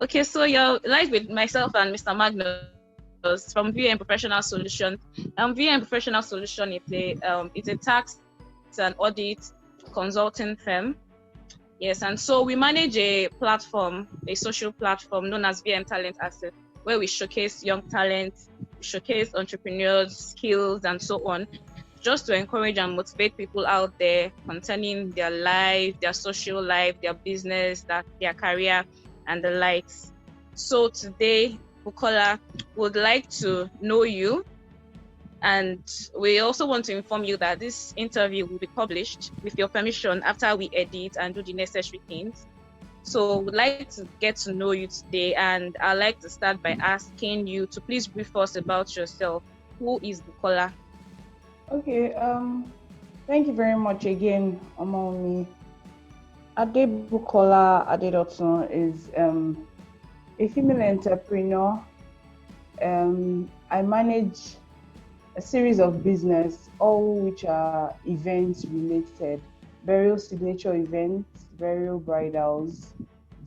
Okay, so you're live with myself and Mr. Magnus from VM Professional Solution. VM Professional Solution is a tax and audit consulting firm. Yes, and so we manage a platform, a social platform known as VM Talent Asset, where we showcase young talent, showcase entrepreneurs, skills, and so on, just to encourage and motivate people out there concerning their life, their social life, their business, their career, and the likes. So today, Bukola would like to know you, and we also want to inform you that this interview will be published with your permission after we edit and do the necessary things. So we'd like to get to know you today, and I'd like to start by asking you to please brief us about yourself. Who is Bukola? Okay, thank you very much again, Omomi. Adebukola Adedotun is a female entrepreneur. I manage a series of business, all which are events related, burial signature events, burial bridals,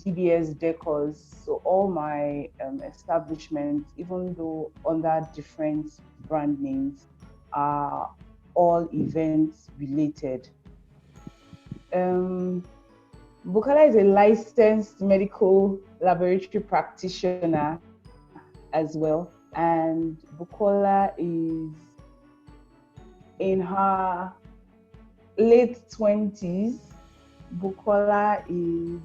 DBS decors. So all my establishments, even though under different brand names, are all events related. Bukola is a licensed medical laboratory practitioner as well, and Bukola is in her late 20s. Bukola is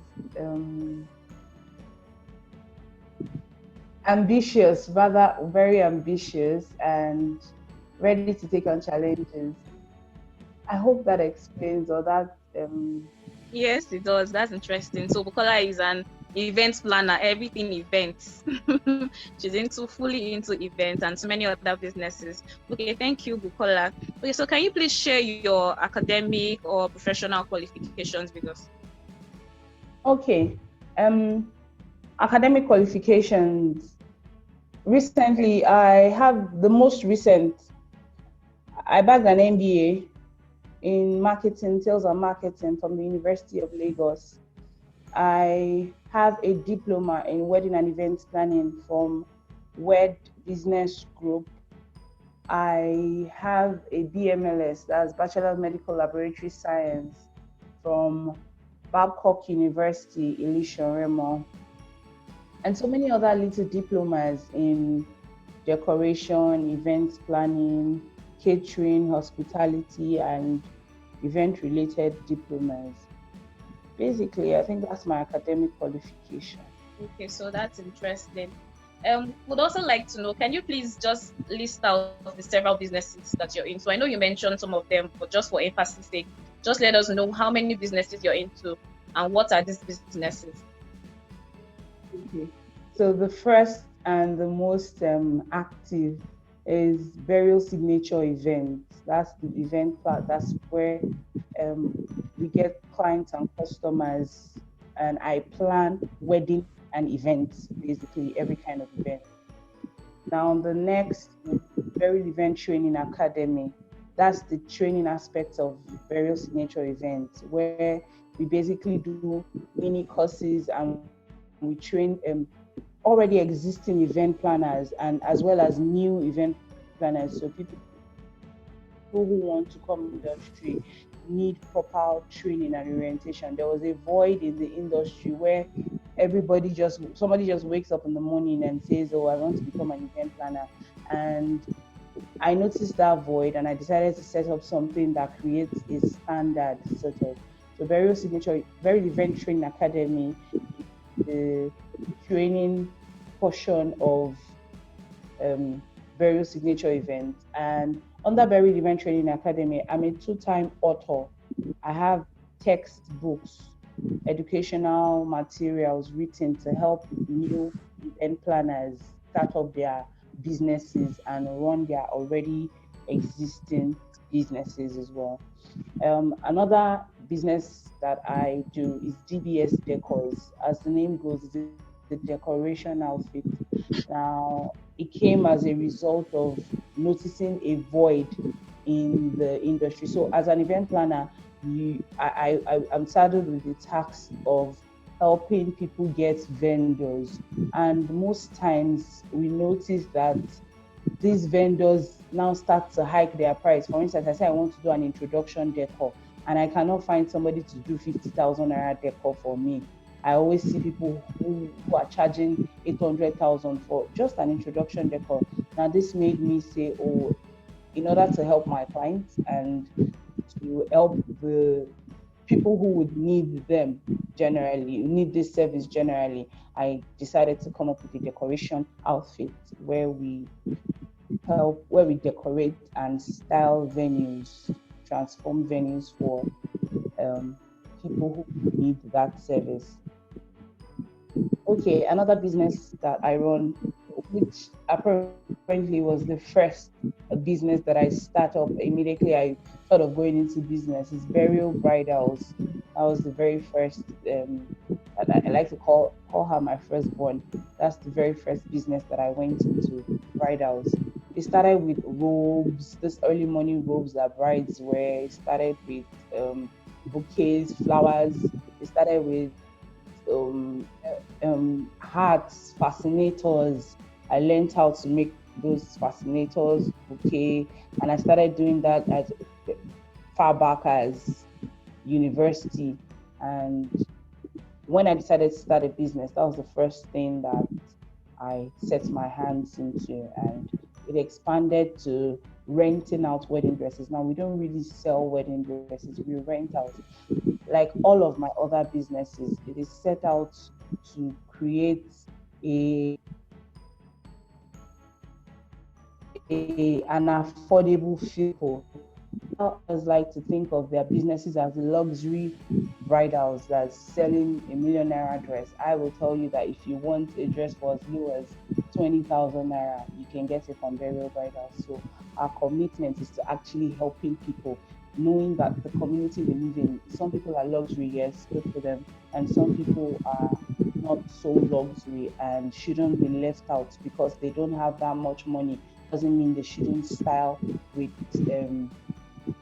ambitious, rather very ambitious, and ready to take on challenges. I hope that explains or that. Yes, it does. That's interesting. So Bukola is an event planner, everything events. She's fully into events and so many other businesses. Okay, thank you, Bukola. Okay, so can you please share your academic or professional qualifications with us? Okay. Academic qualifications. Recently, I have the most recent. I bagged an MBA in marketing, sales and marketing from the University of Lagos. I have a diploma in wedding and events planning from WED Business Group. I have a BMLS, that's Bachelor of Medical Laboratory Science, from Babcock University, Elisha Remo, and so many other little diplomas in decoration, events planning, catering, hospitality, and event-related diplomas. Basically, I think that's my academic qualification. Okay, so that's interesting. Would also like to know, can you please just list out the several businesses that you're into? I know you mentioned some of them, but just for emphasis sake, just let us know how many businesses you're into and what are these businesses. Okay. So the first and the most active is burial signature events. That's the event part. That's where we get clients and customers, and I plan wedding and events, basically every kind of event. Now, the next, Burial Event Training Academy. That's the training aspect of burial signature events, where we basically do mini courses and we train already existing event planners and as well as new event planners. So people who want to come in the industry need proper training and orientation. There was a void in the industry where somebody just wakes up in the morning and says, oh, I want to become an event planner. And I noticed that void and I decided to set up something that creates a standard sort of. So Burial Event Training Academy, the training portion of Burial Signature Events. And under Burial Event Training Academy, I'm a 2-time author. I have textbooks, educational materials written to help new event planners start up their businesses and run their already existing businesses as well. Another business that I do is DBS Decors. As the name goes, it's the decoration outfit. Now, it came as a result of noticing a void in the industry. So as an event planner, I'm saddled with the task of helping people get vendors. And most times we notice that these vendors now start to hike their price. For instance, I say I want to do an introduction decor and I cannot find somebody to do 50,000 naira decor for me. I always see people who are charging 800,000 for just an introduction decor. Now, this made me say, oh, in order to help my clients and to help the people who would need them generally, need this service generally, I decided to come up with a decoration outfit where we decorate and style venues, transform venues for um, people who need that service. Okay, another business that I run, which apparently was the first business that I start up immediately I thought of going into business, is burial bridals. That was the very first I like to call her my firstborn. That's the very first business that I went into, bridals. It started with robes, this early morning robes that brides wear. It started with bouquets, flowers. It started with hearts, fascinators. I learned how to make those fascinators, bouquet, and I started doing that as far back as university. And when I decided to start a business, that was the first thing that I set my hands into, and it expanded to renting out wedding dresses. Now we don't really sell wedding dresses, we rent out. Like all of my other businesses, it is set out to create a an affordable feel. I always like to think of their businesses as luxury bridals that's selling a million naira dress. I will tell you that if you want a dress for as low as 20,000 naira, you can get it from burial bridals. So our commitment is to actually helping people, knowing that the community we live in, some people are luxury, yes, good for them, and some people are not so luxury and shouldn't be left out because they don't have that much money. Doesn't mean with um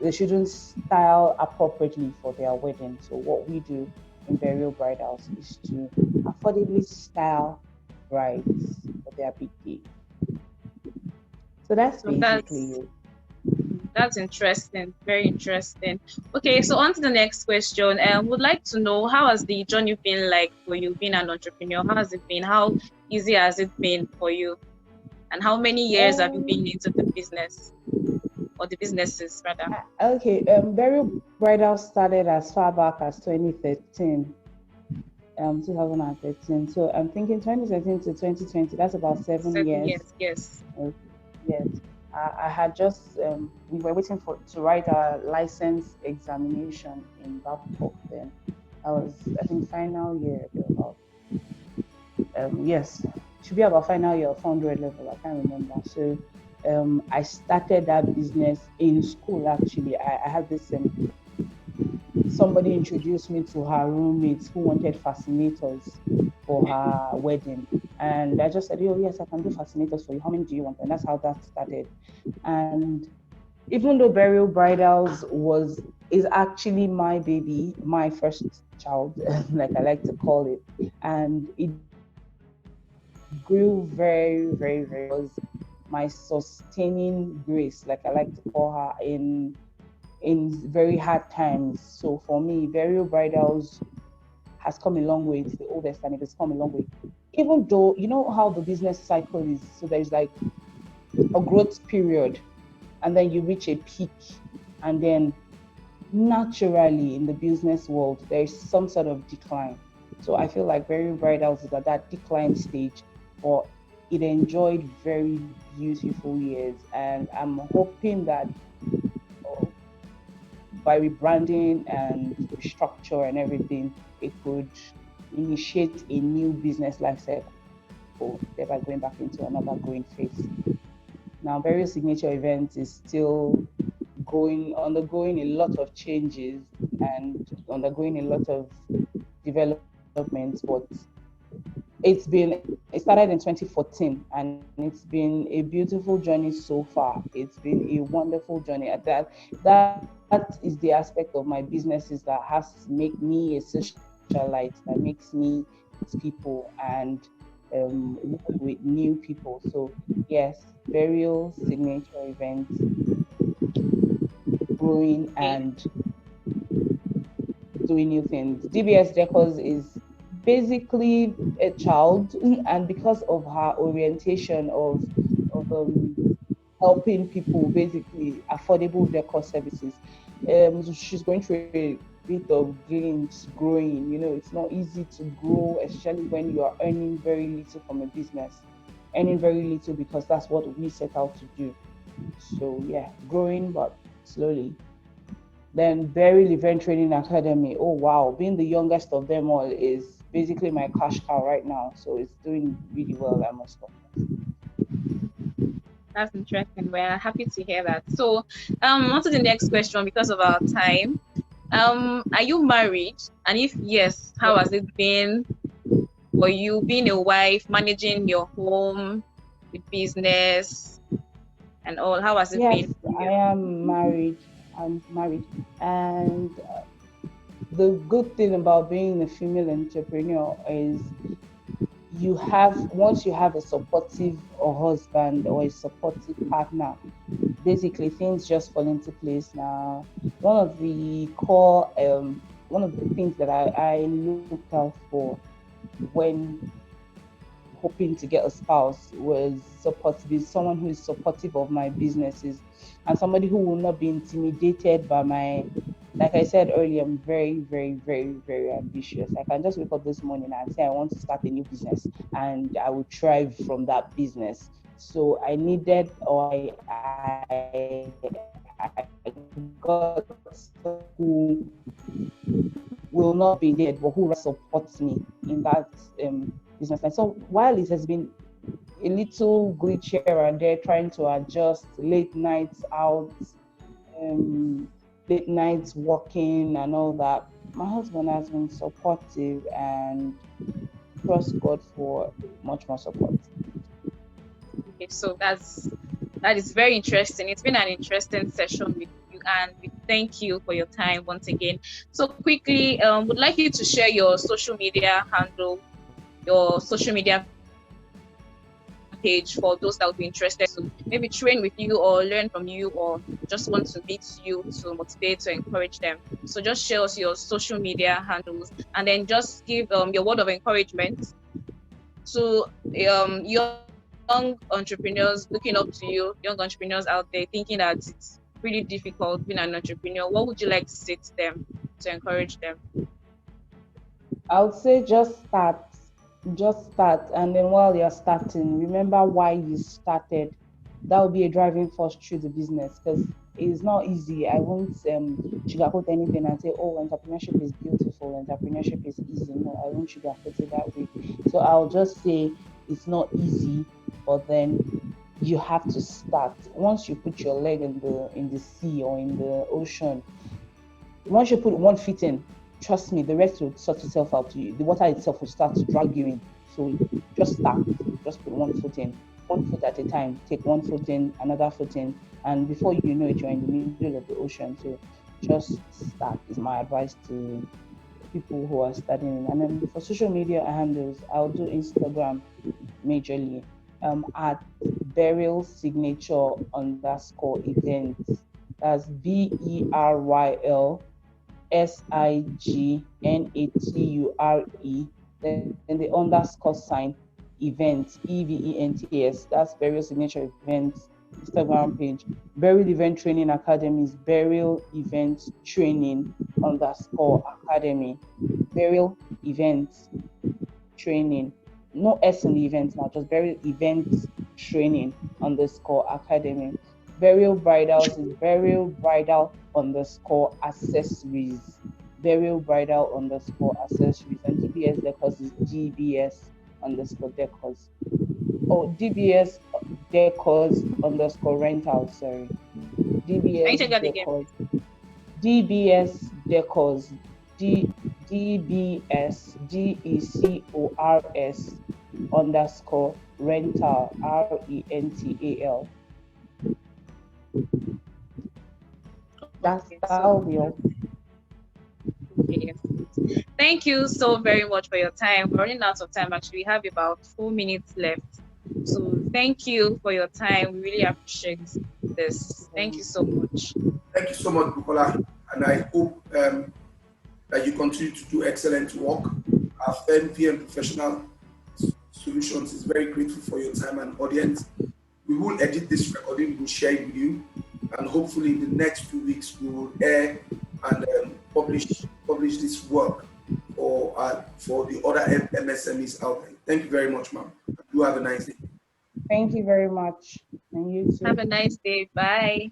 they shouldn't style appropriately for their wedding. So what we do in burial bridals is to affordably style brides for their big day. So that's So basically it. that's interesting, very interesting. Okay, so on to the next question. Would like to know, how has the journey been like for you being an entrepreneur? How has it been? How easy has it been for you? And how many years have you been Um, into the business, or the businesses rather? okay, burial bridal started as far back as 2013. 2013. So I'm thinking 2013 to 2020, that's about 7 years. 7 years, yes. Uh, yes. I had just, we were waiting to write our license examination in Babcock then. I was, I think, final year, about, yes, should be about final year of 100 level, I can't remember. So I started that business in school actually. I had this somebody introduced me to her roommates who wanted fascinators for her wedding. And I just said, oh, yes, I can do fascinators for you. How many do you want? And that's how that started. And even though burial bridals is actually my baby, my first child, like I like to call it, and it grew very, very, very, was my sustaining grace, like I like to call her, in very hard times. So for me, burial bridals has come a long way. It's the oldest and it has come a long way. Even though, you know how the business cycle is, so there's like a growth period and then you reach a peak, and then naturally in the business world, there's some sort of decline. So I feel like burial bridals is at that decline stage, but it enjoyed very beautiful years. And I'm hoping that by rebranding and restructure and everything, it could initiate a new business life cycle, thereby going back into another growing phase. Now, various signature events is still undergoing a lot of changes and undergoing a lot of developments, but it started in 2014 and it's been a beautiful journey so far. It's been a wonderful journey. That is the aspect of my businesses that has to make me a social socialite, that makes me meet people and work with new people. So yes, burial, signature events, growing Okay. and doing new things. DBS Decos is basically a child, and because of her orientation of helping people, basically affordable decor services, so she's going through a bit of gains growing. It's not easy to grow, especially when you are earning very little from a business, earning very little because that's what we set out to do. So yeah, growing but slowly. Then Beryl Event Training Academy. Oh wow, being the youngest of them all is basically my cash cow right now. So it's doing really well, I must confess. That's interesting. We're happy to hear that. So, on to the next question because of our time. Are you married? And if yes, how has it been for you being a wife, managing your home, the business, and all? How has it Yes, been for I you? am married. I'm married. And the good thing about being a female entrepreneur is once you have a supportive or husband or a supportive partner, basically things just fall into place now. One of the core, one of the things that I looked out for when hoping to get a spouse was supportive, is someone who is supportive of my businesses and somebody who will not be intimidated by my, like I said earlier, I'm very, very, very, very ambitious. I can just wake up this morning and say I want to start a new business and I will thrive from that business. So I needed, or I got someone who will not be intimidated, but who supports me in that business line. So while it has been a little glitch here and there, trying to adjust late nights out, um, late nights working and all that, my husband has been supportive and trust God for much more support. Okay, so that is very interesting. It's been an interesting session with you, and we thank you for your time once again. So quickly, would like you to share your social media handle, your social media page for those that would be interested to maybe train with you or learn from you or just want to meet you to motivate to encourage them. So just share us your social media handles and then just give your word of encouragement to young entrepreneurs looking up to you, young entrepreneurs out there thinking that it's really difficult being an entrepreneur. What would you like to say to them to encourage them? I would say just start, and then while you're starting, remember why you started. That will be a driving force through the business because it's not easy. I won't sugarcoat anything and say, oh, entrepreneurship is beautiful, entrepreneurship is easy. No, I won't sugarcoat it that way. So I'll just say it's not easy, but then you have to start. Once you put your leg in the sea or in the ocean, once you put one foot in, trust me, the rest will sort itself out to you. The water itself will start to drag you in. So just start. Just put one foot in, one foot at a time. Take one foot in, another foot in, and before you know it, you're in the middle of the ocean. So just start is my advice to people who are studying. And then for social media handles, I'll do Instagram majorly at burial signature underscore events. That's BERYLSIGNATURE, then the underscore sign events, EVENTS. That's burial signature events Instagram page. Burial Event Training Academy is burial event training underscore academy. Burial events training. No S in the events now, just burial events training underscore academy. Burial bridals is burial bridal underscore accessories. Burial bridal underscore accessories. And DBS decors is GBS underscore decors. Oh, DBS decors underscore rental, sorry. Can you DBS take that again, decors. please? DBS decors. DBS underscore rental, rental. Okay, That'll so be all. Okay, yes. Thank you so very much for your time. We're running out of time. Actually, we have about 4 minutes left. So thank you for your time. We really appreciate this. Thank you so much. Thank you so much, Bukola, and I hope that you continue to do excellent work. Our firm, VM Professional Solutions, is very grateful for your time and audience. We will edit this recording, we'll share it with you, and hopefully in the next 2 weeks we will air and publish this work for the other MSMEs out there. Thank you very much, ma'am. You have a nice day. Thank you very much. And you too. Have a nice day. Bye.